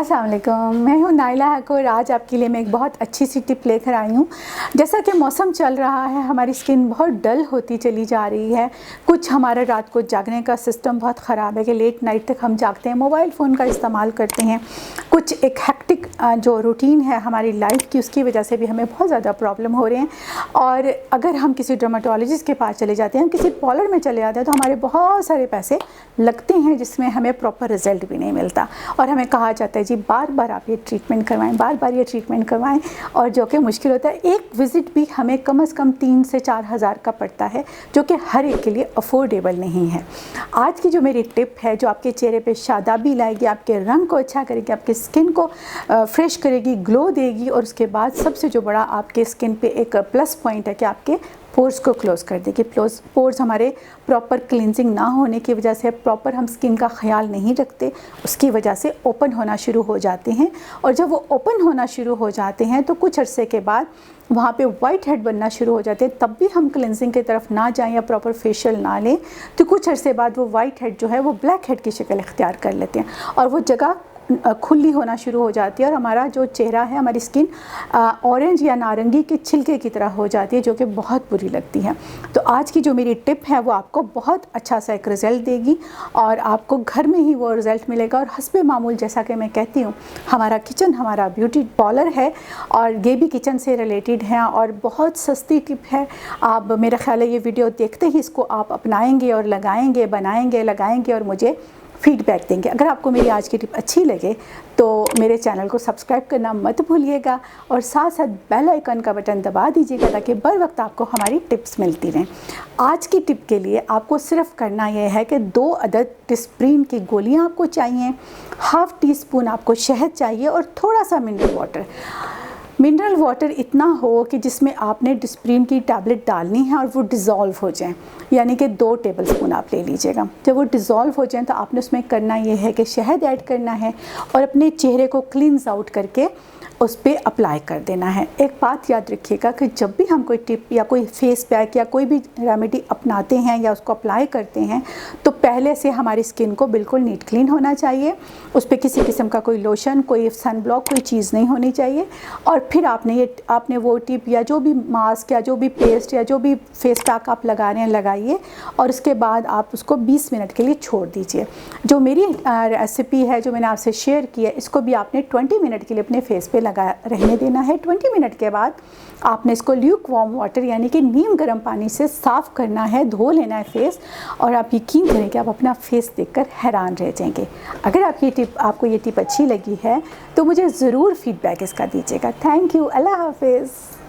अस्सलाम वालेकुम, मैं हूँ नाइला हक और आज आपके लिए मैं एक बहुत अच्छी सी टिप लेकर आई हूँ। जैसा कि मौसम चल रहा है, हमारी स्किन बहुत डल होती चली जा रही है। कुछ हमारा रात को जागने का सिस्टम बहुत ख़राब है कि लेट नाइट तक हम जागते हैं, मोबाइल फ़ोन का इस्तेमाल करते हैं। कुछ एक हेक्टिक जो रूटीन है हमारी लाइफ की, उसकी वजह से भी हमें बहुत ज़्यादा प्रॉब्लम हो रहे हैं। और अगर हम किसी डर्माटोलॉजिस्ट के पास चले जाते हैं, किसी पार्लर में चले जाते हैं, तो हमारे बहुत सारे पैसे लगते हैं जिसमें हमें प्रॉपर रिज़ल्ट भी नहीं मिलता। और हमें कहा जाता है जी बार बार आप ये ट्रीटमेंट करवाएं, बार बार ये ट्रीटमेंट करवाएं, और जो कि मुश्किल होता है। एक विज़िट भी हमें कम से कम 3 से 4 हज़ार का पड़ता है, जो कि हर एक के लिए अफोर्डेबल नहीं है। आज की जो मेरी टिप है, जो आपके चेहरे पे शादाबी लाएगी, आपके रंग को अच्छा करेगी, आपकी स्किन को फ्रेश करेगी, ग्लो देगी, और उसके बाद सबसे जो बड़ा आपके स्किन पे एक प्लस पॉइंट है कि आपके पोर्स को क्लोज़ कर देगी। पोर्स हमारे प्रॉपर क्लिनजिंग ना होने की वजह से, प्रॉपर हम स्किन का ख्याल नहीं रखते, उसकी वजह से ओपन होना शुरू हो जाते हैं। और जब वो ओपन होना शुरू हो जाते हैं तो कुछ अरसे के बाद वहाँ पे वाइट हेड बनना शुरू हो जाते हैं। तब भी हम क्लिनजिंग की तरफ ना जाएं या प्रॉपर फेशियल ना लें, तो कुछ अरसे बाद वो वाइट हेड जो है वो ब्लैक हेड की शक्ल इख्तियार कर लेते हैं, और वो जगह खुली होना शुरू हो जाती है, और हमारा जो चेहरा है, हमारी स्किन ऑरेंज या नारंगी के छिलके की तरह हो जाती है, जो कि बहुत बुरी लगती है। तो आज की जो मेरी टिप है वो आपको बहुत अच्छा सा एक रिज़ल्ट देगी, और आपको घर में ही वो रिज़ल्ट मिलेगा। और हस्बे मामूल, जैसा कि मैं कहती हूँ, हमारा किचन हमारा ब्यूटी पार्लर है, और ये भी किचन से रिलेटेड है, और बहुत सस्ती टिप है। आप, मेरा ख्याल है, ये वीडियो देखते ही इसको आप अपनाएंगे और लगाएंगे, बनाएंगे, लगाएंगे, और मुझे फीडबैक देंगे। अगर आपको मेरी आज की टिप अच्छी लगे तो मेरे चैनल को सब्सक्राइब करना मत भूलिएगा, और साथ साथ बेल आइकन का बटन दबा दीजिएगा, ताकि बर वक्त आपको हमारी टिप्स मिलती रहें। आज की टिप के लिए आपको सिर्फ करना यह है कि 2 अदद डिस्प्रिन की गोलियां आपको चाहिए, हाफ़ टी स्पून आपको शहद चाहिए, और थोड़ा सा मिनरल वाटर। मिनरल वाटर इतना हो कि जिसमें आपने डिस्प्रिन की टैबलेट डालनी है और वो डिज़ोल्व हो जाए, यानी कि 2 टेबलस्पून आप ले लीजिएगा। जब वो डिज़ोल्व हो जाए तो आपने उसमें करना ये है कि शहद ऐड करना है, और अपने चेहरे को क्लींस आउट करके उस पर अप्लाई कर देना है। एक बात याद रखिएगा कि जब भी हम कोई टिप या कोई फेस पैक या कोई भी रेमेडी अपनाते हैं या उसको अप्लाई करते हैं, तो पहले से हमारी स्किन को बिल्कुल नीट क्लीन होना चाहिए। उस पर किसी किस्म का कोई लोशन, कोई सन ब्लॉक, कोई चीज़ नहीं होनी चाहिए। और फिर आपने वो टिप या जो भी मास्क या जो भी पेस्ट या जो भी फेस पैक आप लगा रहे हैं लगाइए, और उसके बाद आप उसको 20 मिनट के लिए छोड़ दीजिए। जो मेरी रेसिपी है, जो मैंने आपसे शेयर की है, इसको भी आपने 20 मिनट के लिए अपने फेस पे लगा रहने देना है। 20 मिनट के बाद आपने इसको ल्यूक वार्म वाटर यानी कि नीम गर्म पानी से साफ़ करना है, धो लेना है फेस, और आप यकीन करें कि आप अपना फेस देखकर हैरान रह जाएंगे। अगर आपको ये टिप अच्छी लगी है तो मुझे ज़रूर फीडबैक इसका दीजिएगा। Thank you. अल्लाह हाफिज़।